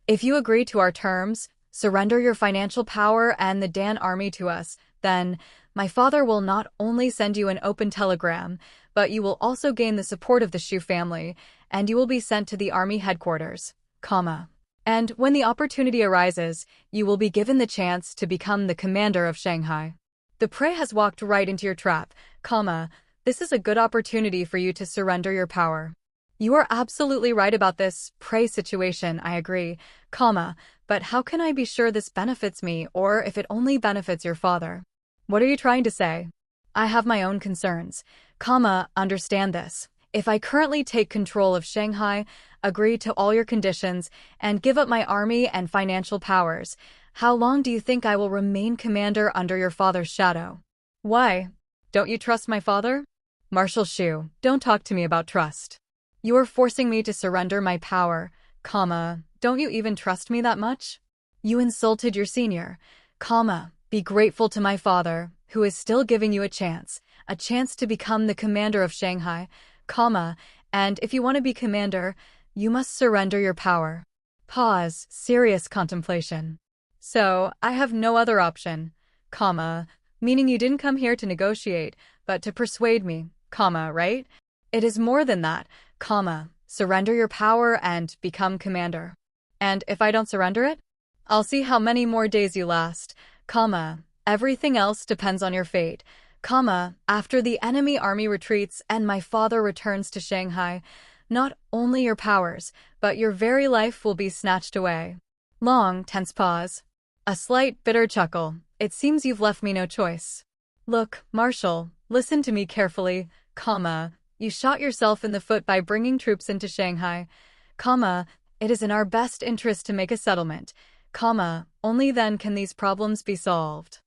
If you agree to our terms, surrender your financial power and the Dan army to us, then my father will not only send you an open telegram, but you will also gain the support of the Shu family, and you will be sent to the army headquarters, comma. And when the opportunity arises, you will be given the chance to become the Commander of Shanghai. The prey has walked right into your trap, comma. This is a good opportunity for you to surrender your power. You are absolutely right about this prey situation, I agree, comma, but how can I be sure this benefits me or if it only benefits your father? What are you trying to say? I have my own concerns, comma, understand this. If I currently take control of Shanghai, agree to all your conditions, and give up my army and financial powers, how long do you think I will remain commander under your father's shadow? Why? Don't you trust my father? Marshal Shu, don't talk to me about trust. You are forcing me to surrender my power, comma, don't you even trust me that much? You insulted your senior, comma, be grateful to my father, who is still giving you a chance to become the Commander of Shanghai, comma, and if you want to be commander, you must surrender your power. Pause, serious contemplation. So, I have no other option, comma, meaning you didn't come here to negotiate, but to persuade me, comma, right? It is more than that, comma, surrender your power and become commander. And if I don't surrender it? I'll see how many more days you last, comma, everything else depends on your fate, comma, after the enemy army retreats and my father returns to Shanghai, not only your powers, but your very life will be snatched away. Long, tense pause. A slight, bitter chuckle. It seems you've left me no choice. Look, Marshal, listen to me carefully, comma, you shot yourself in the foot by bringing troops into Shanghai, comma, it is in our best interest to make a settlement, comma, only then can these problems be solved.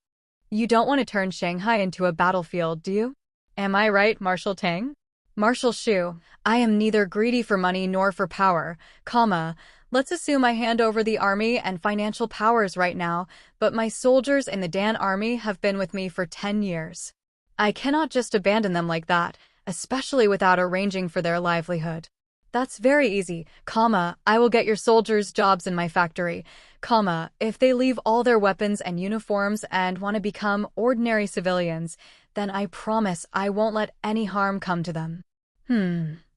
You don't want to turn Shanghai into a battlefield, do you? Am I right, Marshal Tang? Marshal Shu, I am neither greedy for money nor for power, comma, let's assume I hand over the army and financial powers right now, but my soldiers in the Dan army have been with me for 10 years. I cannot just abandon them like that, especially without arranging for their livelihood. That's very easy, comma, I will get your soldiers jobs in my factory, comma, if they leave all their weapons and uniforms and want to become ordinary civilians, then I promise I won't let any harm come to them.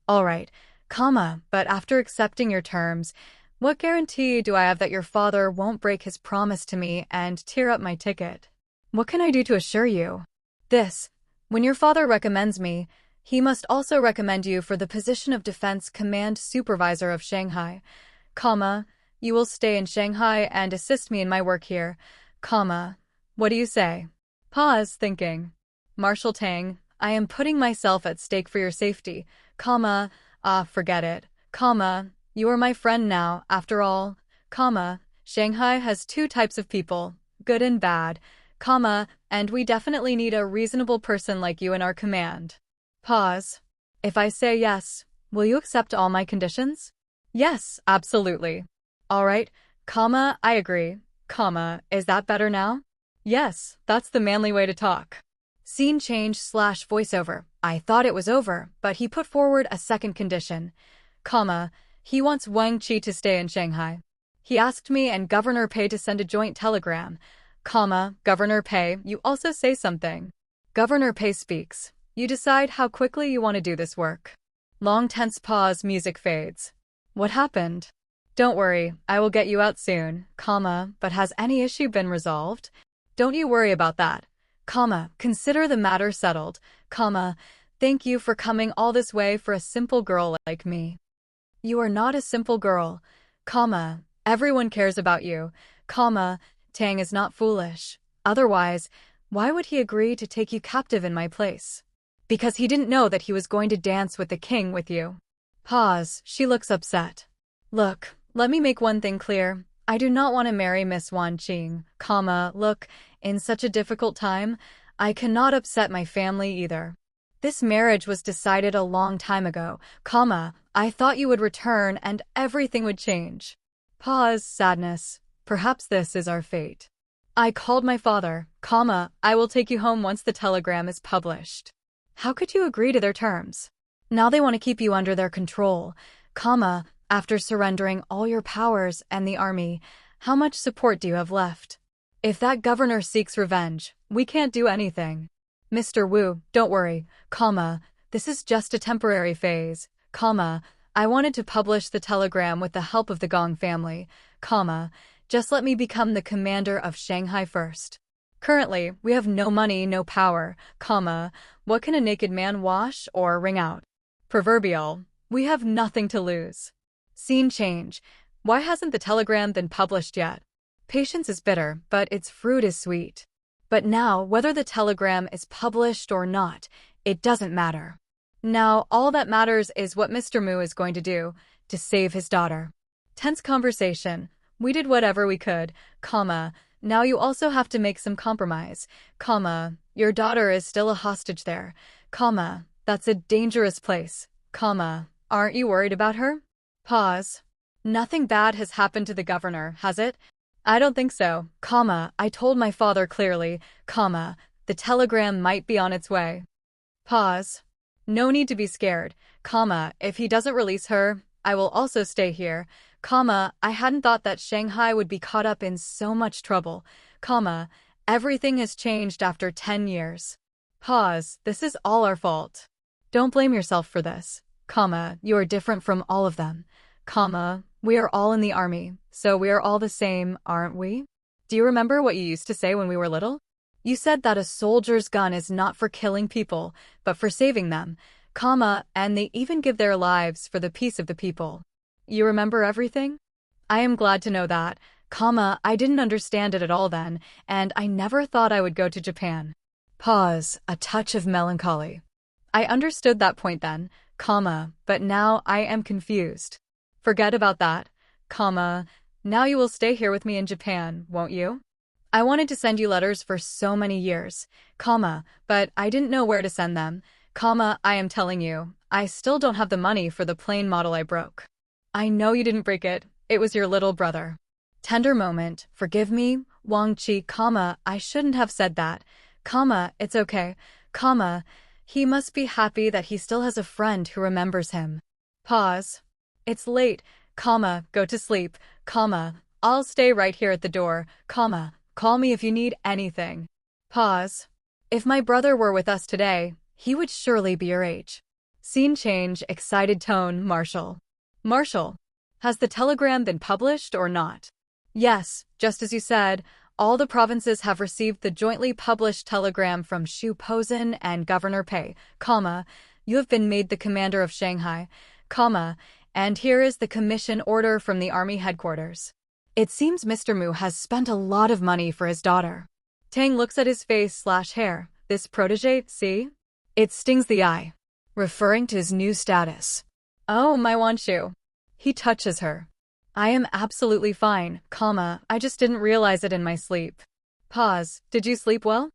All right, comma, but after accepting your terms, what guarantee do I have that your father won't break his promise to me and tear up my ticket? What can I do to assure you? This, when your father recommends me, he must also recommend you for the position of Defense Command Supervisor of Shanghai, comma, you will stay in Shanghai and assist me in my work here, comma, what do you say? Pause, thinking. Marshal Tang, I am putting myself at stake for your safety, comma, forget it, comma, you are my friend now, after all, comma, Shanghai has two types of people, good and bad, comma, and we definitely need a reasonable person like you in our command. Pause. If I say yes, will you accept all my conditions? Yes, absolutely. All right, comma, I agree, comma, is that better now? Yes, that's the manly way to talk. Scene change / voiceover. I thought it was over, but he put forward a second condition, comma, he wants Wang Qi to stay in Shanghai. He asked me and Governor Pei to send a joint telegram, comma, Governor Pei, you also say something. Governor Pei speaks. You decide how quickly you want to do this work. Long tense pause, music fades. What happened? Don't worry, I will get you out soon, comma, but has any issue been resolved? Don't you worry about that, comma, consider the matter settled, comma, thank you for coming all this way for a simple girl like me. You are not a simple girl, comma, everyone cares about you, comma, Tang is not foolish. Otherwise, why would he agree to take you captive in my place? Because he didn't know that he was going to dance with the king with you. Pause, she looks upset. Look, let me make one thing clear. I do not want to marry Miss Wan Qing, comma, look, in such a difficult time, I cannot upset my family either. This marriage was decided a long time ago, comma, I thought you would return and everything would change. Pause, sadness. Perhaps this is our fate. I called my father, comma, I will take you home once the telegram is published. How could you agree to their terms? Now they want to keep you under their control, comma, After surrendering all your powers and the army, how much support do you have left? If that governor seeks revenge, we can't do anything. Mr. Wu, don't worry, this is just a temporary phase, I wanted to publish the telegram with the help of the Gong family, just let me become the commander of Shanghai first. Currently, we have no money, no power, what can a naked man wash or wring out? Proverbial, we have nothing to lose. Scene change. Why hasn't the telegram been published yet? Patience is bitter, but its fruit is sweet. But now, whether the telegram is published or not, it doesn't matter. Now, all that matters is what Mr. Mu is going to do to save his daughter. Tense conversation. We did whatever we could, now you also have to make some compromise, your daughter is still a hostage there, that's a dangerous place, aren't you worried about her? Pause. Nothing bad has happened to the governor, has it? I don't think so, I told my father clearly, the telegram might be on its way. Pause. No need to be scared, if he doesn't release her, I will also stay here, I hadn't thought that Shanghai would be caught up in so much trouble, everything has changed after 10 years. Pause, this is all our fault. Don't blame yourself for this, you are different from all of them, we are all in the army, so we are all the same, aren't we? Do you remember what you used to say when we were little? You said that a soldier's gun is not for killing people, but for saving them, and they even give their lives for the peace of the people. You remember everything? I am glad to know that, I didn't understand it at all then, and I never thought I would go to Japan. Pause, a touch of melancholy. I understood that point then, but now I am confused. Forget about that, now you will stay here with me in Japan, won't you? I wanted to send you letters for so many years, but I didn't know where to send them, I am telling you, I still don't have the money for the plane model I broke. I know you didn't break it, it was your little brother. Tender moment, forgive me, Wang Qi, I shouldn't have said that, it's okay, he must be happy that he still has a friend who remembers him. Pause. It's late, go to sleep, I'll stay right here at the door, call me if you need anything. Pause. If my brother were with us today, he would surely be your age. Scene change, excited tone, Marshal. Marshal, has the telegram been published or not? Yes, just as you said, all the provinces have received the jointly published telegram from Shu Posen and Governor Pei, you have been made the commander of Shanghai, and here is the commission order from the army headquarters. It seems Mr. Mu has spent a lot of money for his daughter. Tang looks at his face/hair. This protégé, see? It stings the eye. Referring to his new status. Oh, my Wanshu. He touches her. I am absolutely fine, I just didn't realize it in my sleep. Pause. Did you sleep well?